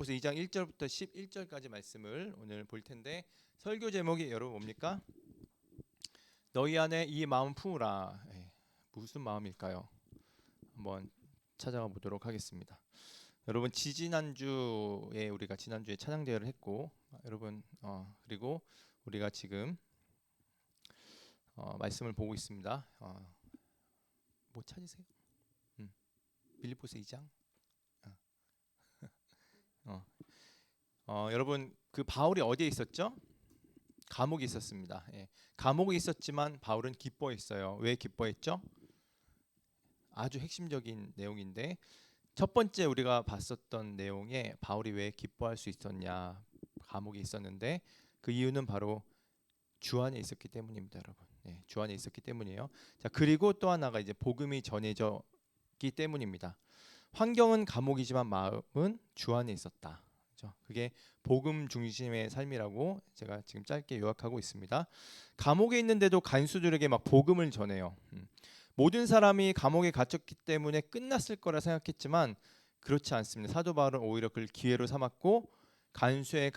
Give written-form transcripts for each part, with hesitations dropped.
빌립보서 2장 1절부터 11절까지 말씀을 오늘 볼 텐데, 설교 제목이 여러분 뭡니까? 너희 안에 이 마음 품으라. 무슨 마음일까요? 한번 찾아가 보도록 하겠습니다. 여러분, 지지난주에 우리가 지난주에 찬양 대회를 했고, 여러분 그리고 우리가 지금 말씀을 보고 있습니다. 뭐 찾으세요? 빌립보서 2장. 여러분, 그 바울이 어디에 있었죠? 감옥에 있었습니다. 감옥에 있었지만 바울은 기뻐했어요. 왜 기뻐했죠? 아주 핵심적인 내용인데, 첫 번째 우리가 봤었던 내용에 바울이 왜 기뻐할 수 있었냐, 감옥에 있었는데 그 이유는 바로 주 안에 있었기 때문입니다, 여러분. 주 안에 있었기 때문이에요. 자, 그리고 또 하나가 이제 복음이 전해졌기 때문입니다. 환경은 감옥이지만 마음은 주 안에 있었다. 그렇죠? 그게 복음 중심의 삶이라고 제가 지금 짧게 요약하고 있습니다. 감옥에 있는데도 간수들에게 막 복음을 전해요. 모든 사람이 감옥에 갇혔기 때문에 끝났을 거라 생각했지만 그렇지 않습니다. 사도 바울은 오히려 그걸 기회로 삼았고 간수의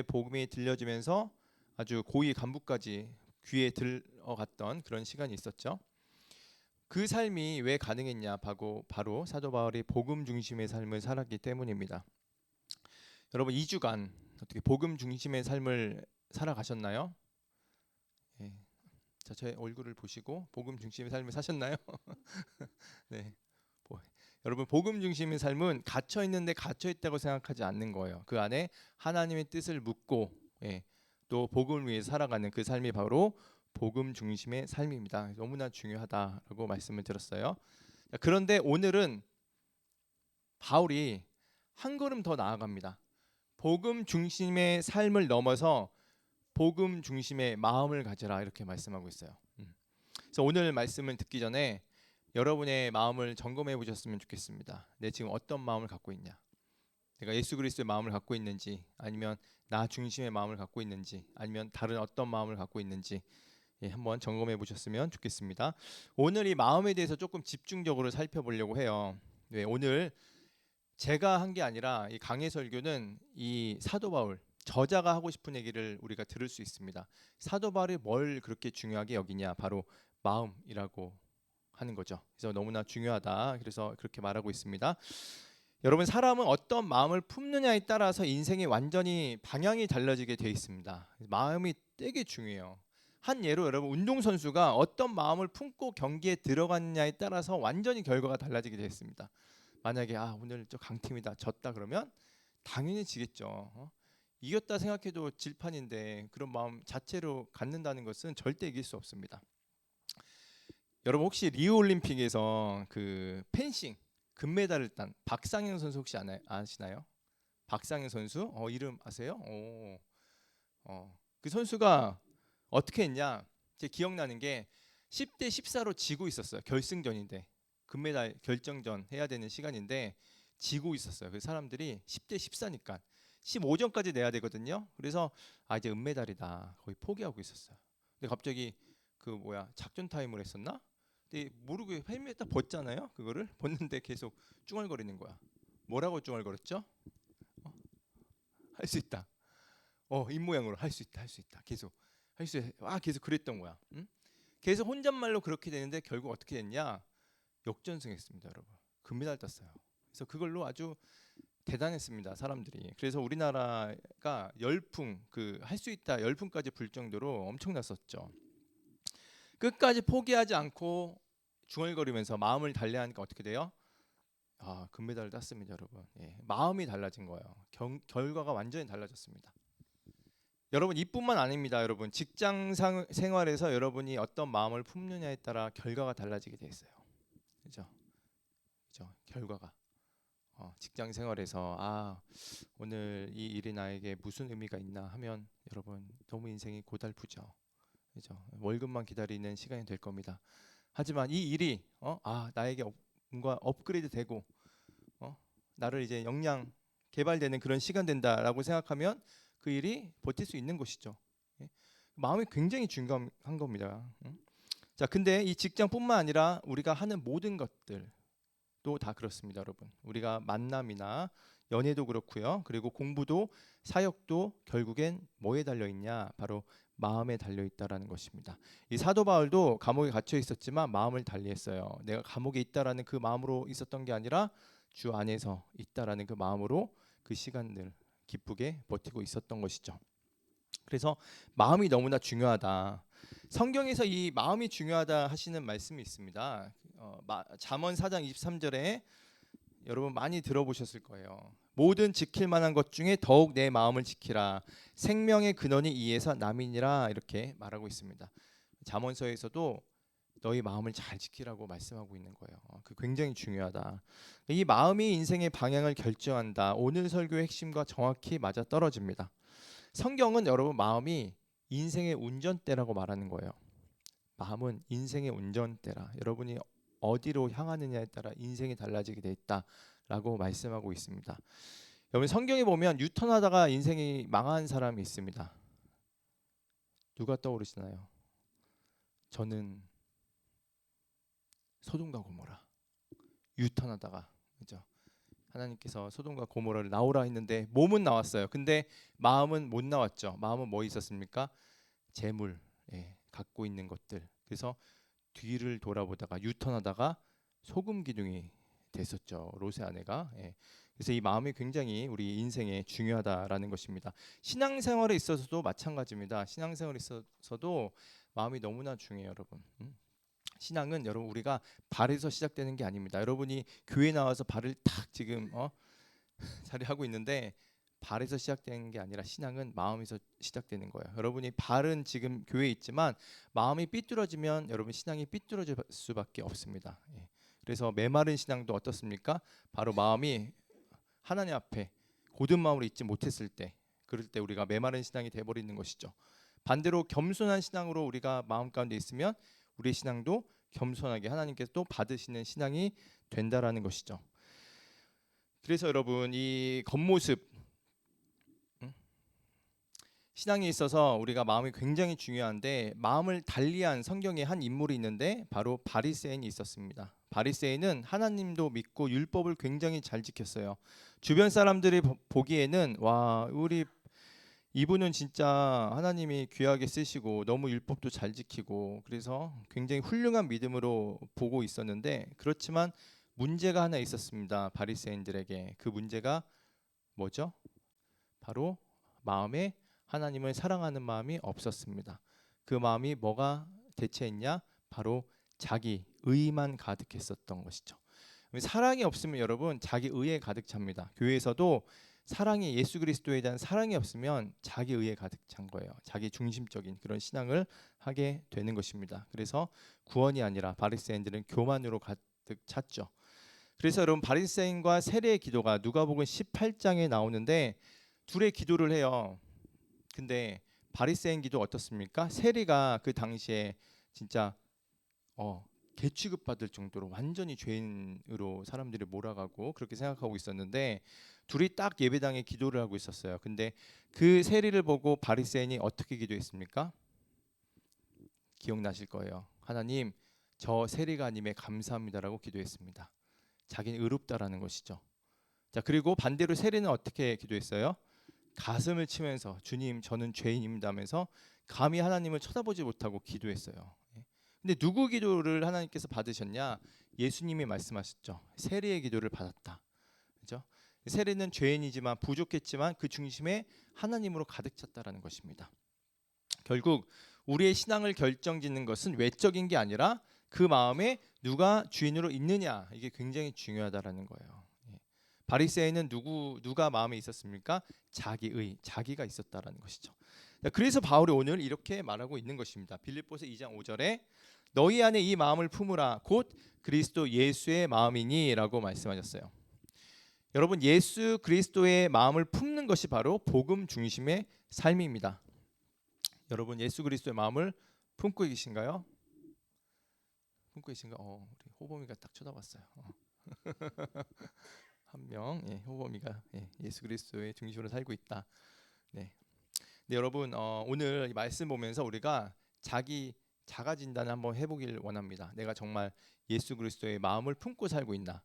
복음이 들려지면서 아주 고위 간부까지 귀에 들어갔던 그런 시간이 있었죠. 그 삶이 왜 가능했냐? 바로 사도 바울이 복음 중심의 삶을 살았기 때문입니다. 여러분, 2주간 어떻게 복음 중심의 삶을 살아가셨나요? 자, 제 얼굴을 보시고 복음 중심의 삶을 사셨나요? 네. 여러분, 복음 중심의 삶은 갇혀 있는데 갇혀 있다고 생각하지 않는 거예요. 그 안에 하나님의 뜻을 묻고 또 복음을 위해 살아가는 그 삶이 바로 복음 중심의 삶입니다. 너무나 중요하다라고 말씀을 드렸어요. 그런데 오늘은 바울이 한 걸음 더 나아갑니다. 복음 중심의 삶을 넘어서 복음 중심의 마음을 가져라, 이렇게 말씀하고 있어요. 그래서 오늘 말씀을 듣기 전에 여러분의 마음을 점검해 보셨으면 좋겠습니다. 내 지금 어떤 마음을 갖고 있냐? 내가 예수 그리스도의 마음을 갖고 있는지, 아니면 나 중심의 마음을 갖고 있는지, 아니면 다른 어떤 마음을 갖고 있는지 한번 점검해 보셨으면 좋겠습니다. 오늘 이 마음에 대해서 조금 집중적으로 살펴보려고 해요. 오늘 제가 한 게 아니라 이 강해 설교는 이 사도 바울 저자가 하고 싶은 얘기를 우리가 들을 수 있습니다. 사도 바울이 뭘 그렇게 중요하게 여기냐? 바로 마음이라고 하는 거죠. 그래서 너무나 중요하다. 그래서 그렇게 말하고 있습니다. 여러분, 사람은 어떤 마음을 품느냐에 따라서 인생이 완전히 방향이 달라지게 돼 있습니다. 마음이 되게 중요해요. 한 예로 여러분, 운동선수가 어떤 마음을 품고 경기에 들어갔냐에 따라서 완전히 결과가 달라지게 되어 있습니다. 만약에 오늘 저 강팀이다, 졌다 그러면 당연히 지겠죠. 이겼다 생각해도 질 판인데 그런 마음 자체로 갖는다는 것은 절대 이길 수 없습니다. 여러분, 혹시 리우 올림픽에서 그 펜싱 금메달을 딴 박상현 선수 혹시 아시나요? 박상현 선수? 이름 아세요? 그 선수가 어떻게 했냐? 제 기억나는 게 10대 14로 지고 있었어요. 결승전인데 금메달 결정전 해야 되는 시간인데 지고 있었어요. 그 사람들이 10대 14니까 15점까지 내야 되거든요. 그래서 이제 은메달이다, 거의 포기하고 있었어요. 근데 갑자기 작전 타임을 했었나? 근데 모르고 헬멧 딱 벗잖아요. 그거를 벗는데 계속 쭈얼거리는 거야. 뭐라고 쭈얼거렸죠? 할 수 있다. 입 모양으로 할 수 있다, 할 수 있다. 계속 할 수, 계속 그랬던 거야. 응? 계속 혼잣말로 그렇게 되는데 결국 어떻게 됐냐? 역전승했습니다, 여러분. 금메달 땄어요. 그래서 그걸로 아주 대단했습니다, 사람들이. 그래서 우리나라가 열풍, 그 할 수 있다 열풍까지 불 정도로 엄청났었죠. 끝까지 포기하지 않고 중얼거리면서 마음을 달래하니까 어떻게 돼요? 금메달을 땄습니다, 여러분. 마음이 달라진 거예요. 결과가 완전히 달라졌습니다. 여러분, 이뿐만 아닙니다. 여러분, 직장 생활에서 여러분이 어떤 마음을 품느냐에 따라 결과가 달라지게 돼 있어요. 그죠? 결과가. 직장 생활에서 오늘 이 일이 나에게 무슨 의미가 있나 하면 여러분, 너무 인생이 고달프죠. 그죠? 월급만 기다리는 시간이 될 겁니다. 하지만 이 일이 나에게 뭔가 업그레이드 되고 나를 이제 역량 개발되는 그런 시간 된다라고 생각하면 그 일이 버틸 수 있는 것이죠. 마음이 굉장히 중요한 겁니다. 자, 근데 이 직장뿐만 아니라 우리가 하는 모든 것들도 다 그렇습니다, 여러분. 우리가 만남이나 연애도 그렇고요. 그리고 공부도 사역도 결국엔 뭐에 달려 있냐? 바로 마음에 달려 있다라는 것입니다. 이 사도 바울도 감옥에 갇혀 있었지만 마음을 달리했어요. 내가 감옥에 있다라는 그 마음으로 있었던 게 아니라 주 안에서 있다라는 그 마음으로 그 시간들 기쁘게 버티고 있었던 것이죠. 그래서 마음이 너무나 중요하다. 성경에서 이 마음이 중요하다 하시는 말씀이 있습니다. 잠언 4장 23절에 여러분 많이 들어보셨을 거예요. 모든 지킬 만한 것 중에 더욱 내 마음을 지키라. 생명의 근원이 이에서 남이니라 이렇게 말하고 있습니다. 잠언서에서도 너희 마음을 잘 지키라고 말씀하고 있는 거예요. 그 굉장히 중요하다. 이 마음이 인생의 방향을 결정한다. 오늘 설교의 핵심과 정확히 맞아 떨어집니다. 성경은 여러분 마음이 인생의 운전대라고 말하는 거예요. 마음은 인생의 운전대라. 여러분이 어디로 향하느냐에 따라 인생이 달라지게 돼 있다라고 말씀하고 있습니다. 여러분 성경에 보면 유턴하다가 인생이 망한 사람이 있습니다. 누가 떠오르시나요? 저는 소돔과 고모라. 유턴하다가 그죠? 하나님께서 소돔과 고모라를 나오라 했는데 몸은 나왔어요. 근데 마음은 못 나왔죠. 마음은 뭐 있었습니까? 재물, 갖고 있는 것들. 그래서 뒤를 돌아보다가 유턴하다가 소금 기둥이 됐었죠. 롯의 아내가. 그래서 이 마음이 굉장히 우리 인생에 중요하다라는 것입니다. 신앙생활에 있어서도 마찬가지입니다. 신앙생활에 있어서도 마음이 너무나 중요해요, 여러분. 신앙은 여러분 우리가 발에서 시작되는 게 아닙니다. 여러분이 교회 나와서 발을 탁 지금 자리하고 있는데 발에서 시작되는 게 아니라 신앙은 마음에서 시작되는 거예요. 여러분이 발은 지금 교회에 있지만 마음이 삐뚤어지면 여러분 신앙이 삐뚤어질 수밖에 없습니다. 그래서 메마른 신앙도 어떻습니까? 바로 마음이 하나님 앞에 고든 마음으로 있지 못했을 때, 그럴 때 우리가 메마른 신앙이 돼버리는 것이죠. 반대로 겸손한 신앙으로 우리가 마음 가운데 있으면 우리의 신앙도 겸손하게 하나님께서 또 받으시는 신앙이 된다라는 것이죠. 그래서 여러분 이 겉모습 신앙에 있어서 우리가 마음이 굉장히 중요한데 마음을 달리한 성경에 한 인물이 있는데 바로 바리새인이 있었습니다. 바리새인은 하나님도 믿고 율법을 굉장히 잘 지켰어요. 주변 사람들이 보기에는 와 우리 이분은 진짜 하나님이 귀하게 쓰시고 너무 율법도 잘 지키고 그래서 굉장히 훌륭한 믿음으로 보고 있었는데 그렇지만 문제가 하나 있었습니다. 바리새인들에게. 그 문제가 뭐죠? 바로 마음에 하나님을 사랑하는 마음이 없었습니다. 그 마음이 뭐가 대체했냐? 바로 자기 의만 가득했었던 것이죠. 사랑이 없으면 여러분 자기 의에 가득 찹니다. 교회에서도 사랑이 예수 그리스도에 대한 사랑이 없으면 자기 의에 가득 찬 거예요. 자기 중심적인 그런 신앙을 하게 되는 것입니다. 그래서 구원이 아니라 바리새인들은 교만으로 가득 찼죠. 그래서 여러분 바리새인과 세리의 기도가 누가복음 18장에 나오는데 둘의 기도를 해요. 근데 바리새인 기도 어떻습니까? 세리가 그 당시에 진짜 개 취급받을 정도로 완전히 죄인으로 사람들이 몰아가고 그렇게 생각하고 있었는데 둘이 딱 예배당에 기도를 하고 있었어요. 근데 그 세리를 보고 바리새인이 어떻게 기도했습니까? 기억나실 거예요. 하나님, 저 세리가 아님에 감사합니다라고 기도했습니다. 자기는 의롭다라는 것이죠. 자, 그리고 반대로 세리는 어떻게 기도했어요? 가슴을 치면서 주님, 저는 죄인입니다 하면서 감히 하나님을 쳐다보지 못하고 기도했어요. 근데 누구 기도를 하나님께서 받으셨냐? 예수님이 말씀하셨죠. 세리의 기도를 받았다. 그죠? 세리는 죄인이지만 부족했지만 그 중심에 하나님으로 가득 찼다라는 것입니다. 결국 우리의 신앙을 결정짓는 것은 외적인 게 아니라 그 마음에 누가 주인으로 있느냐, 이게 굉장히 중요하다라는 거예요. 바리새인은 누가 마음에 있었습니까? 자기의, 자기가 있었다라는 것이죠. 그래서 바울이 오늘 이렇게 말하고 있는 것입니다. 빌립보서 2장 5절에 너희 안에 이 마음을 품으라 곧 그리스도 예수의 마음이니라고 말씀하셨어요. 여러분 예수 그리스도의 마음을 품는 것이 바로 복음 중심의 삶입니다. 여러분 예수 그리스도의 마음을 품고 계신가요? 품고 계신가? 우리 호범이가 딱 쳐다봤어요. 한 명, 호범이가 예수 그리스도의 중심으로 살고 있다. 네. 근데 여러분 오늘 이 말씀 보면서 우리가 자가 진단을 한번 해보길 원합니다. 내가 정말 예수 그리스도의 마음을 품고 살고 있나?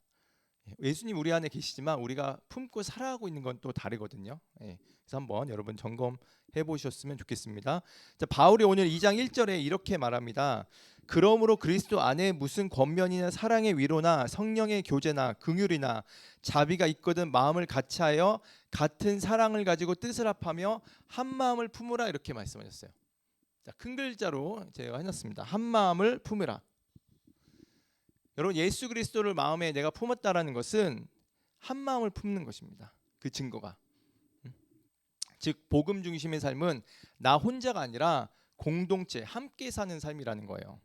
예수님 우리 안에 계시지만 우리가 품고 살아가고 있는 건 또 다르거든요. 그래서 한번 여러분 점검해 보셨으면 좋겠습니다. 자, 바울이 오늘 2장 1절에 이렇게 말합니다. 그러므로 그리스도 안에 무슨 권면이나 사랑의 위로나 성령의 교제나 긍휼이나 자비가 있거든 마음을 같이하여 같은 사랑을 가지고 뜻을 합하며 한 마음을 품으라 이렇게 말씀하셨어요. 자, 큰 글자로 제가 해놨습니다. 한 마음을 품으라. 여러분 예수 그리스도를 마음에 내가 품었다라는 것은 한 마음을 품는 것입니다. 그 증거가 즉 복음 중심의 삶은 나 혼자가 아니라 공동체 함께 사는 삶이라는 거예요.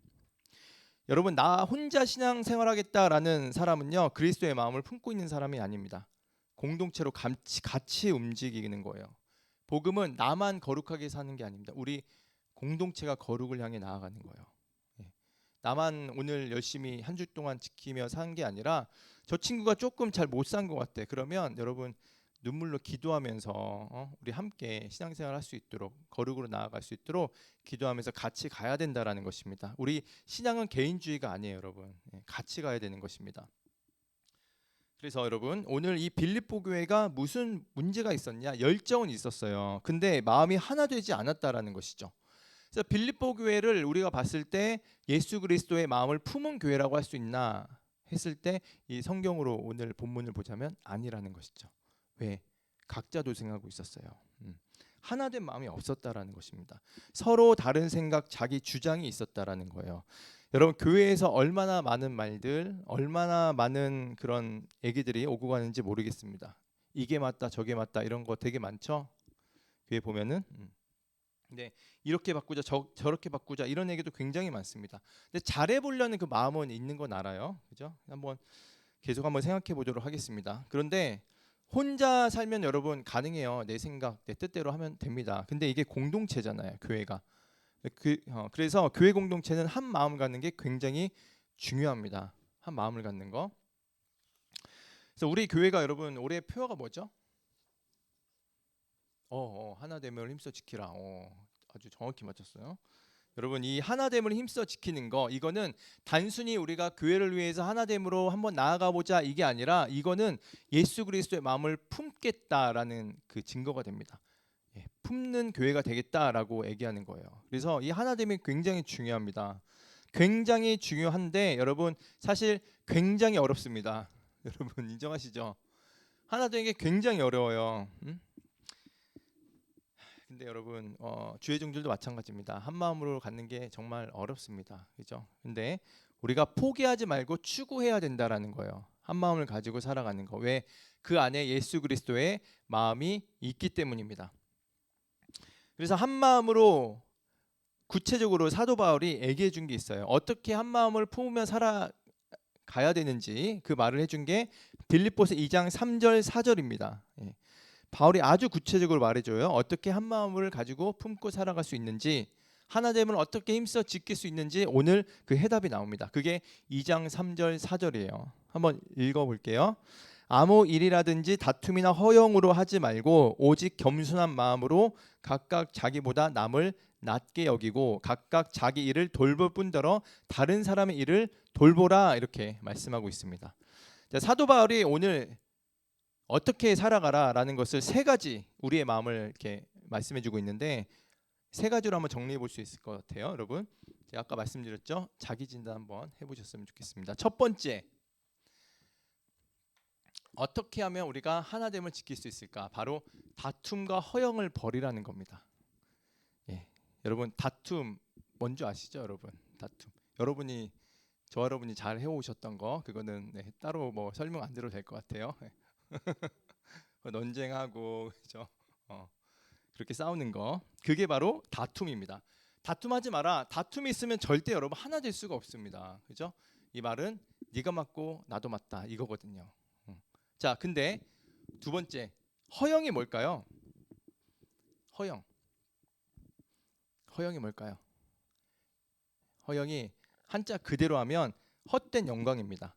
여러분 나 혼자 신앙생활하겠다라는 사람은요 그리스도의 마음을 품고 있는 사람이 아닙니다. 공동체로 같이 움직이는 거예요. 복음은 나만 거룩하게 사는 게 아닙니다. 우리 공동체가 거룩을 향해 나아가는 거예요. 나만 오늘 열심히 한 주 동안 지키며 산 게 아니라 저 친구가 조금 잘 못 산 것 같아. 그러면 여러분 눈물로 기도하면서 우리 함께 신앙생활 할 수 있도록 거룩으로 나아갈 수 있도록 기도하면서 같이 가야 된다라는 것입니다. 우리 신앙은 개인주의가 아니에요, 여러분. 같이 가야 되는 것입니다. 그래서 여러분 오늘 이 빌립보 교회가 무슨 문제가 있었냐? 열정은 있었어요. 근데 마음이 하나 되지 않았다라는 것이죠. 그래서 빌립보 교회를 우리가 봤을 때 예수 그리스도의 마음을 품은 교회라고 할 수 있나 했을 때 이 성경으로 오늘 본문을 보자면 아니라는 것이죠. 왜? 각자 도생하고 있었어요. 하나된 마음이 없었다라는 것입니다. 서로 다른 생각, 자기 주장이 있었다라는 거예요. 여러분 교회에서 얼마나 많은 말들, 얼마나 많은 그런 얘기들이 오고 가는지 모르겠습니다. 이게 맞다, 저게 맞다 이런 거 되게 많죠. 교회 보면은. 근데 이렇게 바꾸자, 저렇게 바꾸자 이런 얘기도 굉장히 많습니다. 근데 잘해보려는 그 마음은 있는 건 알아요, 그죠? 한번 계속 한번 생각해 보도록 하겠습니다. 그런데 혼자 살면 여러분 가능해요. 내 생각, 내 뜻대로 하면 됩니다. 근데 이게 공동체잖아요, 교회가. 그래서 교회 공동체는 한 마음 갖는 게 굉장히 중요합니다. 한 마음을 갖는 거. 그래서 우리 교회가 여러분 올해 표어가 뭐죠? 하나됨을 힘써 지키라. 아주 정확히 맞췄어요. 여러분 이 하나됨을 힘써 지키는 거 이거는 단순히 우리가 교회를 위해서 하나됨으로 한번 나아가 보자 이게 아니라 이거는 예수 그리스도의 마음을 품겠다라는 그 증거가 됩니다. 품는 교회가 되겠다라고 얘기하는 거예요. 그래서 이 하나됨이 굉장히 중요합니다. 굉장히 중요한데 여러분 사실 굉장히 어렵습니다. 여러분 인정하시죠? 하나되는 게 굉장히 어려워요. 근데 여러분 주의 종들도 마찬가지입니다. 한 마음으로 갖는 게 정말 어렵습니다. 그죠? 근데 우리가 포기하지 말고 추구해야 된다라는 거예요. 한 마음을 가지고 살아가는 거. 왜? 그 안에 예수 그리스도의 마음이 있기 때문입니다. 그래서 한 마음으로 구체적으로 사도 바울이 얘기해 준 게 있어요. 어떻게 한 마음을 품으며 살아가야 되는지 그 말을 해준 게 빌립보서 2장 3절 4절입니다. 바울이 아주 구체적으로 말해줘요. 어떻게 한 마음을 가지고 품고 살아갈 수 있는지, 하나됨을 어떻게 힘써 지킬 수 있는지 오늘 그 해답이 나옵니다. 그게 2장 3절 4절이에요. 한번 읽어볼게요. 아무 일이라든지 다툼이나 허영으로 하지 말고 오직 겸손한 마음으로 각각 자기보다 남을 낮게 여기고 각각 자기 일을 돌볼 뿐더러 다른 사람의 일을 돌보라 이렇게 말씀하고 있습니다. 사도 바울이 오늘 어떻게 살아가라라는 것을 세 가지 우리의 마음을 이렇게 말씀해주고 있는데 세 가지로 한번 정리해 볼 수 있을 것 같아요, 여러분. 제가 아까 말씀드렸죠. 자기 진단 한번 해보셨으면 좋겠습니다. 첫 번째, 어떻게 하면 우리가 하나됨을 지킬 수 있을까? 바로 다툼과 허영을 버리라는 겁니다. 여러분 다툼 뭔지 아시죠, 여러분? 다툼. 저와 여러분이 잘 해오셨던 거 그거는 따로 뭐 설명 안 드려도 될 것 같아요. 논쟁하고 그죠? 그렇게 싸우는 거 그게 바로 다툼입니다. 다툼하지 마라. 다툼이 있으면 절대 여러분 하나 될 수가 없습니다. 그죠? 이 말은 네가 맞고 나도 맞다 이거거든요. 자, 근데 두 번째 허영이 뭘까요? 허영이 뭘까요? 허영이 한자 그대로 하면 헛된 영광입니다.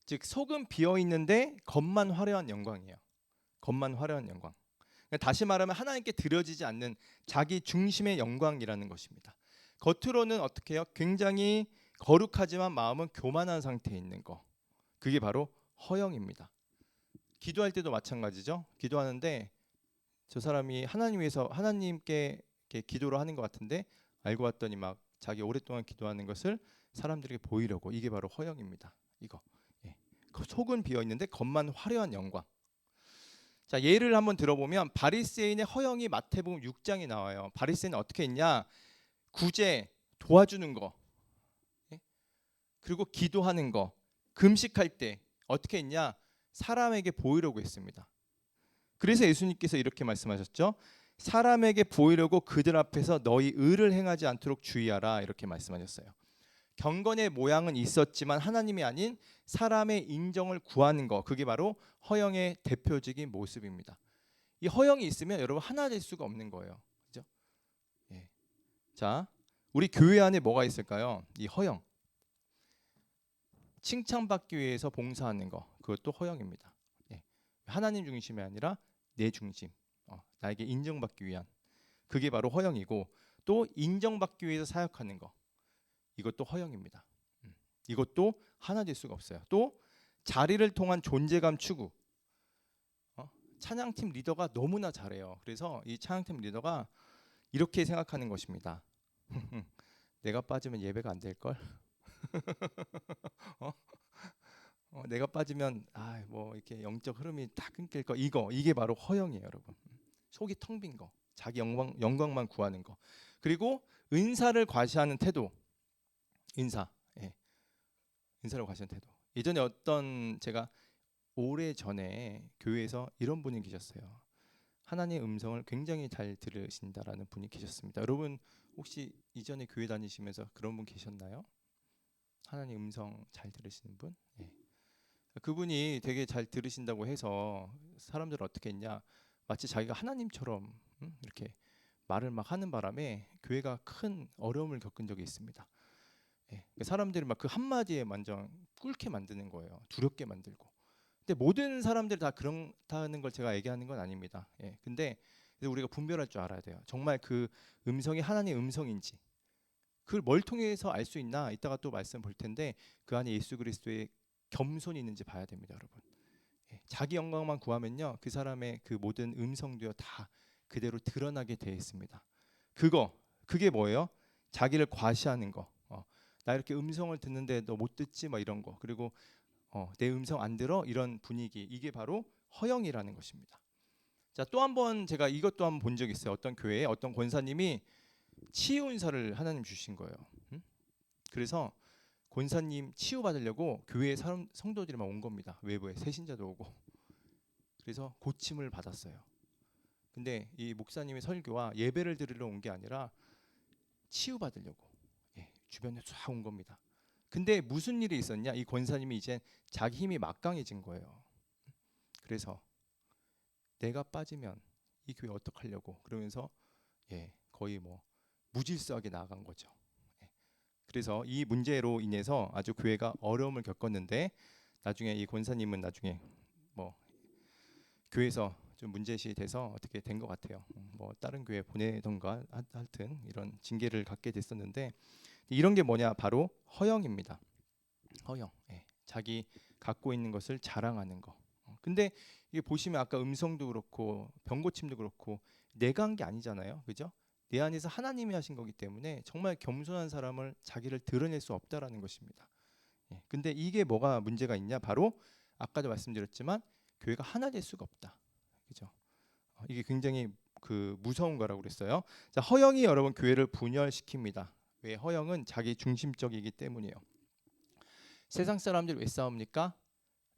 즉 속은 비어 있는데 겉만 화려한 영광이에요. 겉만 화려한 영광. 다시 말하면 하나님께 드려지지 않는 자기 중심의 영광이라는 것입니다. 겉으로는 어떻게 해요? 굉장히 거룩하지만 마음은 교만한 상태에 있는 거. 그게 바로 허영입니다. 기도할 때도 마찬가지죠. 기도하는데 저 사람이 하나님 위해서 하나님께 이렇게 기도를 하는 것 같은데 알고 봤더니 막 자기 오랫동안 기도하는 것을 사람들에게 보이려고, 이게 바로 허영입니다. 이거. 예. 속은 비어 있는데 겉만 화려한 영광. 자, 예를 한번 들어보면 바리새인의 허영이 마태복음 6장에 나와요. 바리새인은 어떻게 했냐? 구제, 도와주는 거, 예? 그리고 기도하는 거, 금식할 때 어떻게 했냐? 사람에게 보이려고 했습니다. 그래서 예수님께서 이렇게 말씀하셨죠. 사람에게 보이려고 그들 앞에서 너희 의를 행하지 않도록 주의하라, 이렇게 말씀하셨어요. 경건의 모양은 있었지만 하나님이 아닌 사람의 인정을 구하는 거, 그게 바로 허영의 대표적인 모습입니다. 이 허영이 있으면 여러분 하나 될 수가 없는 거예요. 그죠? 예. 자, 우리 교회 안에 뭐가 있을까요? 이 허영. 칭찬받기 위해서 봉사하는 거, 그것도 허영입니다. 예. 하나님 중심이 아니라 내 중심, 나에게 인정받기 위한, 그게 바로 허영이고, 또 인정받기 위해서 사역하는 거, 이것도 허영입니다. 이것도 하나 될 수가 없어요. 또 자리를 통한 존재감 추구. 찬양팀 리더가 너무나 잘해요. 그래서 이 찬양팀 리더가 이렇게 생각하는 것입니다. 내가 빠지면 예배가 안 될 걸. 내가 빠지면 뭐 이렇게 영적 흐름이 다 끊길 거. 이게 바로 허영이에요, 여러분. 속이 텅 빈 거, 자기 영광만 구하는 거. 그리고 은사를 과시하는 태도. 은사를 과시하는 태도. 예전에 제가 오래 전에 교회에서 이런 분이 계셨어요. 하나님의 음성을 굉장히 잘 들으신다라는 분이 계셨습니다. 여러분 혹시 이전에 교회 다니시면서 그런 분 계셨나요? 하나님 음성 잘 들으시는 분? 예. 그분이 되게 잘 들으신다고 해서 사람들은 어떻게 했냐? 마치 자기가 하나님처럼 이렇게 말을 막 하는 바람에 교회가 큰 어려움을 겪은 적이 있습니다. 예. 사람들이 막 그 한마디에 완전 꿇게 만드는 거예요. 두렵게 만들고. 근데 모든 사람들이 다 그렇다는 걸 제가 얘기하는 건 아닙니다. 예. 근데 우리가 분별할 줄 알아야 돼요. 정말 그 음성이 하나님의 음성인지, 그걸 뭘 통해서 알 수 있나? 이따가 또 말씀 볼 텐데 그 안에 예수 그리스도의 겸손이 있는지 봐야 됩니다, 여러분. 예. 자기 영광만 구하면요, 그 사람의 그 모든 음성도요 다 그대로 드러나게 되어 있습니다. 그게 뭐예요? 자기를 과시하는 거. 나 이렇게 음성을 듣는데 너 못 듣지? 막 이런 거. 그리고 내 음성 안 들어? 이런 분위기. 이게 바로 허영이라는 것입니다. 자, 또 한 번 제가 이것도 한번 본 적이 있어요. 어떤 교회에 어떤 권사님이 치유 은사를 하나님 주신 거예요. 그래서 권사님 치유 받으려고 교회 성도들이 막 온 겁니다. 외부에 새신자도 오고. 그래서 고침을 받았어요. 근데 이 목사님의 설교와 예배를 드리러 온 게 아니라 치유 받으려고, 주변에 쫙 온 겁니다. 근데 무슨 일이 있었냐? 이 권사님이 이제 자기 힘이 막강해진 거예요. 그래서 내가 빠지면 이 교회 어떡하려고 그러면서 거의 뭐 무질서하게 나아간 거죠. 그래서 이 문제로 인해서 아주 교회가 어려움을 겪었는데, 나중에 이 권사님은 나중에 뭐 교회에서 좀 문제시 돼서 어떻게 된 것 같아요. 뭐 다른 교회 보내던가 하여튼 이런 징계를 갖게 됐었는데, 이런 게 뭐냐? 바로 허영입니다. 허영. 자기 갖고 있는 것을 자랑하는 거. 근데 이게 보시면 아까 음성도 그렇고 병고침도 그렇고 내가 한 게 아니잖아요, 그죠? 내 안에서 하나님이 하신 거기 때문에 정말 겸손한 사람을 자기를 드러낼 수 없다라는 것입니다. 근데 이게 뭐가 문제가 있냐? 바로 아까도 말씀드렸지만 교회가 하나 될 수가 없다, 그죠? 이게 굉장히 무서운 거라고 그랬어요. 자, 허영이 여러분 교회를 분열시킵니다. 왜? 허영은 자기 중심적이기 때문이에요. 세상 사람들이 왜 싸웁니까?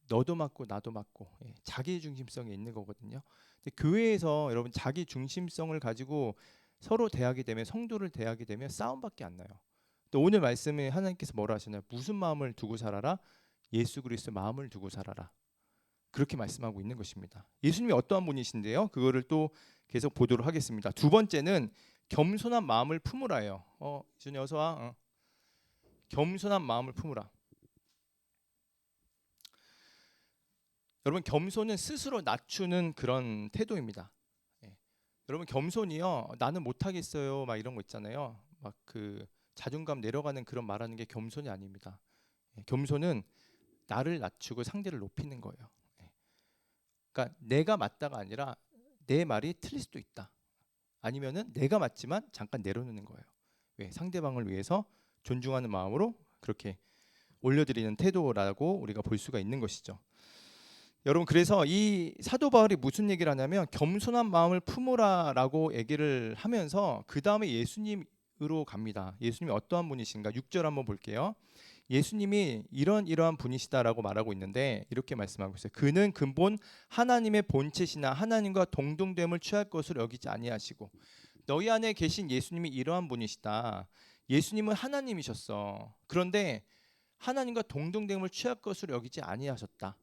너도 맞고 나도 맞고, 자기 중심성이 있는 거거든요. 근데 교회에서 여러분 자기 중심성을 가지고 서로 대하게 되면, 성도를 대하게 되면 싸움밖에 안 나요. 또 오늘 말씀에 하나님께서 뭐라 하시나요? 무슨 마음을 두고 살아라? 예수 그리스도 마음을 두고 살아라. 그렇게 말씀하고 있는 것입니다. 예수님이 어떠한 분이신데요? 그거를 또 계속 보도록 하겠습니다. 두 번째는 겸손한 마음을 품으라예요. 준이 어서 와. 겸손한 마음을 품으라. 여러분 겸손은 스스로 낮추는 그런 태도입니다. 여러분 겸손이요, 나는 못하겠어요 막 이런 거 있잖아요. 막 자존감 내려가는 그런 말하는 게 겸손이 아닙니다. 겸손은 나를 낮추고 상대를 높이는 거예요. 그러니까 내가 맞다가 아니라 내 말이 틀릴 수도 있다. 아니면은 내가 맞지만 잠깐 내려놓는 거예요. 왜? 상대방을 위해서 존중하는 마음으로 그렇게 올려드리는 태도라고 우리가 볼 수가 있는 것이죠. 여러분, 그래서 이 사도 바울이 무슨 얘기를 하냐면 겸손한 마음을 품으라라고 얘기를 하면서 그 다음에 예수님으로 갑니다. 예수님이 어떠한 분이신가? 6절 한번 볼게요. 예수님이 이러한 분이시다라고 말하고 있는데 이렇게 말씀하고 있어요. 그는 근본 하나님의 본체시나 하나님과 동등됨을 취할 것으로 여기지 아니하시고. 너희 안에 계신 예수님이 이러한 분이시다. 예수님은 하나님이셨어. 그런데 하나님과 동등됨을 취할 것으로 여기지 아니하셨다.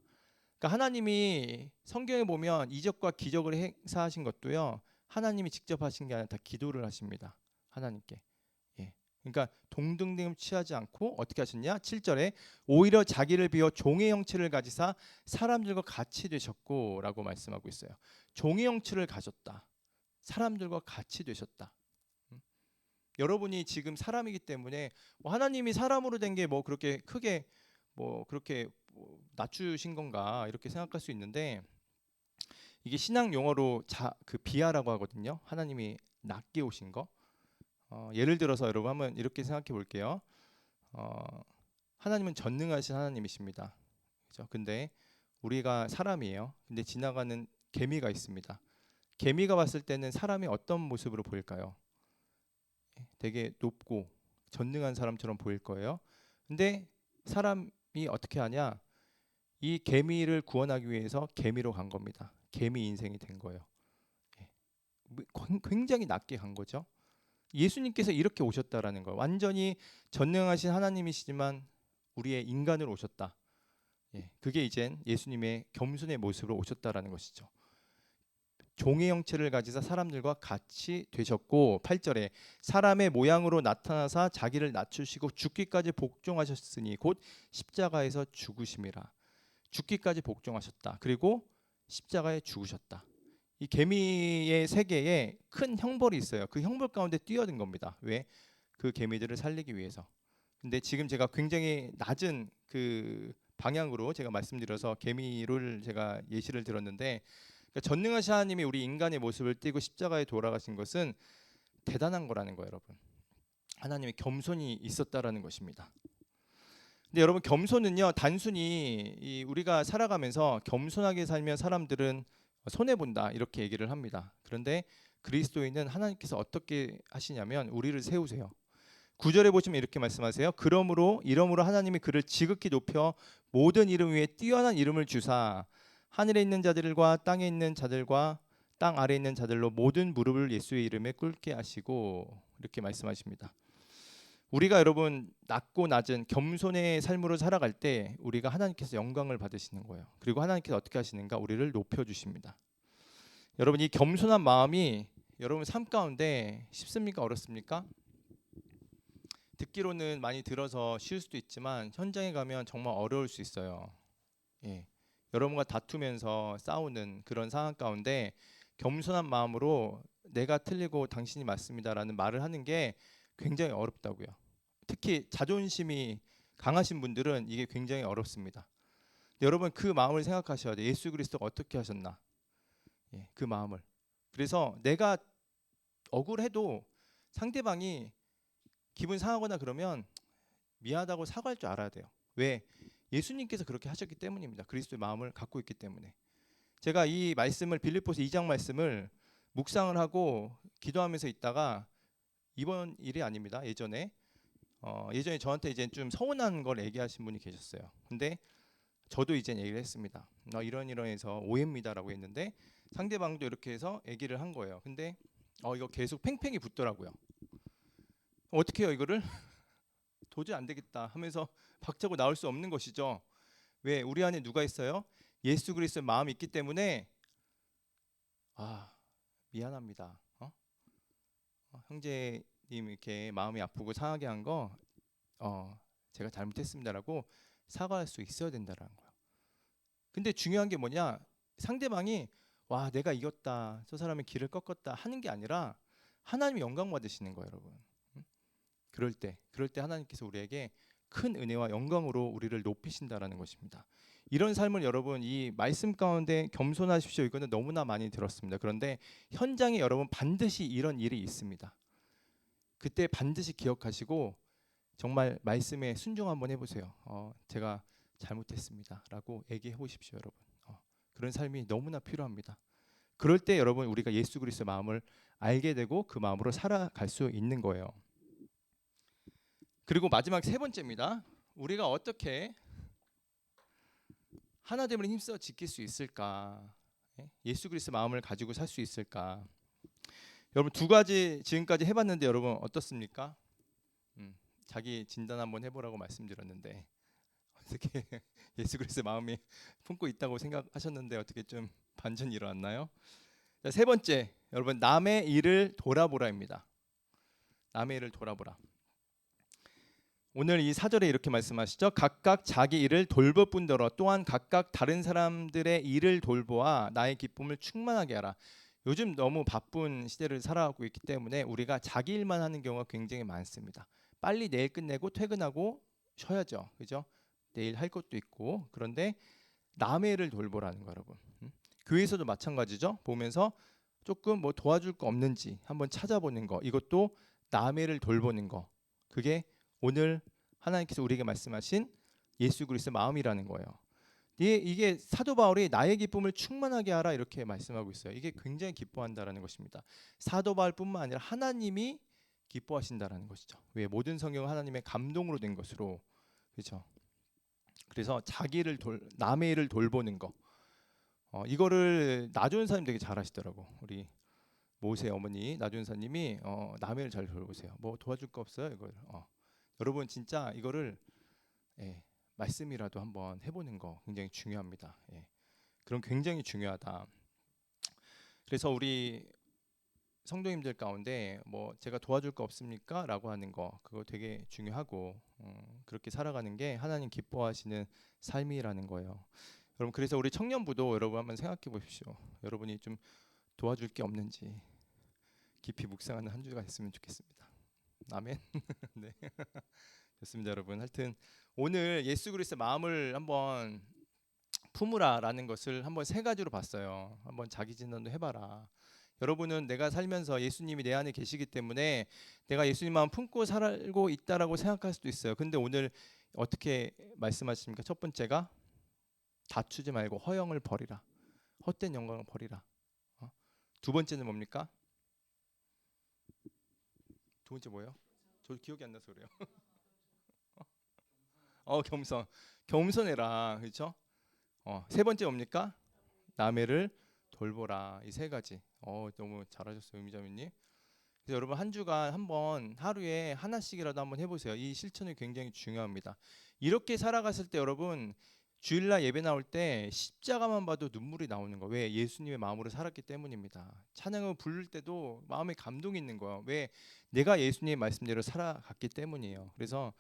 그러니까 하나님이 성경에 보면 이적과 기적을 행사하신 것도요, 하나님이 직접 하신 게 아니라 다 기도를 하십니다. 하나님께. 예. 그러니까 동등됨을 취하지 않고 어떻게 하셨냐? 7절에 오히려 자기를 비워 종의 형체를 가지사 사람들과 같이 되셨고라고 말씀하고 있어요. 종의 형체를 가졌다. 사람들과 같이 되셨다. 여러분이 지금 사람이기 때문에 하나님이 사람으로 된 게 뭐 그렇게 크게 뭐 그렇게 낮추신 건가 이렇게 생각할 수 있는데, 이게 신앙 용어로 그 비하라고 하거든요. 하나님이 낮게 오신 거. 예를 들어서 여러분 한번 이렇게 생각해 볼게요. 하나님은 전능하신 하나님이십니다. 그렇죠? 근데 우리가 사람이에요. 근데 지나가는 개미가 있습니다. 개미가 봤을 때는 사람이 어떤 모습으로 보일까요? 되게 높고 전능한 사람처럼 보일 거예요. 근데 사람이 어떻게 하냐? 이 개미를 구원하기 위해서 개미로 간 겁니다. 개미 인생이 된 거예요. 굉장히 낮게 간 거죠. 예수님께서 이렇게 오셨다라는 거예요. 완전히 전능하신 하나님이시지만 우리의 인간으로 오셨다. 그게 이젠 예수님의 겸손의 모습으로 오셨다라는 것이죠. 종의 형체를 가지사 사람들과 같이 되셨고, 8절에 사람의 모양으로 나타나사 자기를 낮추시고 죽기까지 복종하셨으니 곧 십자가에서 죽으심이라. 죽기까지 복종하셨다. 그리고 십자가에 죽으셨다. 이 개미의 세계에 큰 형벌이 있어요. 그 형벌 가운데 뛰어든 겁니다. 왜? 그 개미들을 살리기 위해서. 근데 지금 제가 굉장히 낮은 그 방향으로 제가 말씀드려서 개미를 제가 예시를 들었는데, 그러니까 전능하신 하나님이 우리 인간의 모습을 띠고 십자가에 돌아가신 것은 대단한 거라는 거예요, 여러분. 하나님의 겸손이 있었다라는 것입니다. 근데 여러분, 겸손은요, 단순히 우리가 살아가면서 겸손하게 살면 사람들은 손해 본다 이렇게 얘기를 합니다. 그런데 그리스도인은 하나님께서 어떻게 하시냐면 우리를 세우세요. 9절에 보시면 이렇게 말씀하세요. 이러므로 하나님이 그를 지극히 높여 모든 이름 위에 뛰어난 이름을 주사 하늘에 있는 자들과 땅에 있는 자들과 땅 아래에 있는 자들로 모든 무릎을 예수의 이름에 꿇게 하시고, 이렇게 말씀하십니다. 우리가 여러분 낮고 낮은 겸손의 삶으로 살아갈 때 우리가 하나님께서 영광을 받으시는 거예요. 그리고 하나님께서 어떻게 하시는가? 우리를 높여주십니다. 여러분, 이 겸손한 마음이 여러분 삶 가운데 쉽습니까? 어렵습니까? 듣기로는 많이 들어서 쉬울 수도 있지만 현장에 가면 정말 어려울 수 있어요. 여러분과 다투면서 싸우는 그런 상황 가운데 겸손한 마음으로 내가 틀리고 당신이 맞습니다라는 말을 하는 게 굉장히 어렵다고요. 특히 자존심이 강하신 분들은 이게 굉장히 어렵습니다. 여러분, 그 마음을 생각하셔야 돼요. 예수 그리스도가 어떻게 하셨나? 그 마음을. 그래서 내가 억울해도 상대방이 기분 상하거나 그러면 미안하다고 사과할 줄 알아야 돼요. 왜? 예수님께서 그렇게 하셨기 때문입니다. 그리스도의 마음을 갖고 있기 때문에. 제가 이 말씀을 빌립보서 2장 말씀을 묵상을 하고 기도하면서 있다가, 이번 일이 아닙니다. 예전에 저한테 이제 좀 서운한 걸 얘기하신 분이 계셨어요. 근데 저도 이제 얘기를 했습니다. 이런해서 오해입니다라고 했는데 상대방도 이렇게 해서 얘기를 한 거예요. 근데 이거 계속 팽팽히 붙더라고요. 어떻게 해요 이거를? 도저히 안 되겠다 하면서 박차고 나올 수 없는 것이죠. 왜? 우리 안에 누가 있어요? 예수 그리스도의 마음이 있기 때문에 미안합니다. 형제님 이렇게 마음이 아프고 상하게 한 거 제가 잘못했습니다라고 사과할 수 있어야 된다라는 거예요. 근데 중요한 게 뭐냐? 상대방이 와 내가 이겼다, 저 사람의 길을 꺾었다 하는 게 아니라 하나님이 영광 받으시는 거예요, 여러분. 그럴 때 하나님께서 우리에게 큰 은혜와 영광으로 우리를 높이신다라는 것입니다. 이런 삶을 여러분 이 말씀 가운데 겸손하십시오. 이거는 너무나 많이 들었습니다. 그런데 현장에 여러분 반드시 이런 일이 있습니다. 그때 반드시 기억하시고 정말 말씀에 순종 한번 해보세요. 제가 잘못했습니다라고 얘기해 보십시오, 여러분. 그런 삶이 너무나 필요합니다. 그럴 때 여러분 우리가 예수 그리스도의 마음을 알게 되고 그 마음으로 살아갈 수 있는 거예요. 그리고 마지막 세 번째입니다. 우리가 어떻게 하나됨을 힘써 지킬 수 있을까? 예수 그리스도 마음을 가지고 살 수 있을까? 여러분 두 가지 지금까지 해봤는데 여러분 어떻습니까? 자기 진단 한번 해보라고 말씀드렸는데 어떻게 예수 그리스도의 마음이 품고 있다고 생각하셨는데 어떻게 좀 반전이 일어났나요? 자, 세 번째 여러분 남의 일을 돌아보라입니다. 남의 일을 돌아보라. 오늘 이 4절에 이렇게 말씀하시죠. 각각 자기 일을 돌볼 뿐더러 또한 각각 다른 사람들의 일을 돌보아 나의 기쁨을 충만하게 하라. 요즘 너무 바쁜 시대를 살아가고 있기 때문에 우리가 자기 일만 하는 경우가 굉장히 많습니다. 빨리 내일 끝내고 퇴근하고 쉬어야죠. 그죠? 내일 할 것도 있고. 그런데 남의 일을 돌보라는 거 여러분. 교회에서도 마찬가지죠. 보면서 조금 뭐 도와줄 거 없는지 한번 찾아보는 거. 이것도 남의 일을 돌보는 거. 그게 오늘 하나님께서 우리에게 말씀하신 예수 그리스도의 마음이라는 거예요. 이게 사도 바울이 나의 기쁨을 충만하게 하라 이렇게 말씀하고 있어요. 이게 굉장히 기뻐한다라는 것입니다. 사도 바울뿐만 아니라 하나님이 기뻐하신다라는 것이죠. 왜 모든 성경은 하나님의 감동으로 된 것으로 그렇죠. 그래서 남의 일을 돌보는 거 이거를 나존사님 되게 잘하시더라고. 우리 모세 어머니 나존사님이 남의 일 잘 돌보세요. 뭐 도와줄 거 없어요 이걸. 여러분 진짜 이거를 말씀이라도 한번 해보는 거 굉장히 중요합니다. 그럼 굉장히 중요하다. 그래서 우리 성도님들 가운데 뭐 제가 도와줄 거 없습니까? 라고 하는 거 그거 되게 중요하고 그렇게 살아가는 게 하나님 기뻐하시는 삶이라는 거예요. 여러분 그래서 우리 청년부도 여러분 한번 생각해 보십시오. 여러분이 좀 도와줄 게 없는지 깊이 묵상하는 한 주가 됐으면 좋겠습니다. 아멘. 네. 좋습니다, 여러분. 하여튼 오늘 예수 그리스도의 마음을 한번 품으라라는 것을 한번 세 가지로 봤어요. 한번 자기 진단도 해봐라. 여러분은 내가 살면서 예수님이 내 안에 계시기 때문에 내가 예수님 마음 품고 살고 있다라고 생각할 수도 있어요. 근데 오늘 어떻게 말씀하십니까? 첫 번째가 다투지 말고 허영을 버리라. 헛된 영광을 버리라. 두 번째는 뭡니까? 두 번째 뭐예요? 저 기억이 안 나서 그래요. 겸손해라. 그렇죠? 세 번째 뭡니까? 남해를 돌보라. 이 세 가지. 너무 잘하셨어요, 미자매님. 그래서 여러분 한 주간 한번 하루에 하나씩이라도 한번 해보세요. 이 실천이 굉장히 중요합니다. 이렇게 살아갔을 때 여러분 주일날 예배 나올 때 십자가만 봐도 눈물이 나오는 거. 왜? 예수님의 마음으로 살았기 때문입니다. 찬양을 부를 때도 마음에 감동이 있는 거예요. 왜? 내가 예수님의 말씀대로 살아갔기 때문이에요. 그래서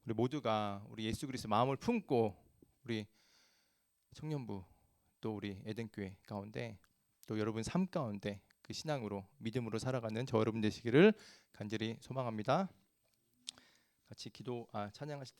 우리 모두가 우리 예수 그리스도 마음을 품고 우리 청년부 또 우리 에덴교회 가운데 또 여러분 삶 가운데 그 신앙으로 믿음으로 살아가는 저 여러분 되시기를 간절히 소망합니다. 같이 찬양하실 때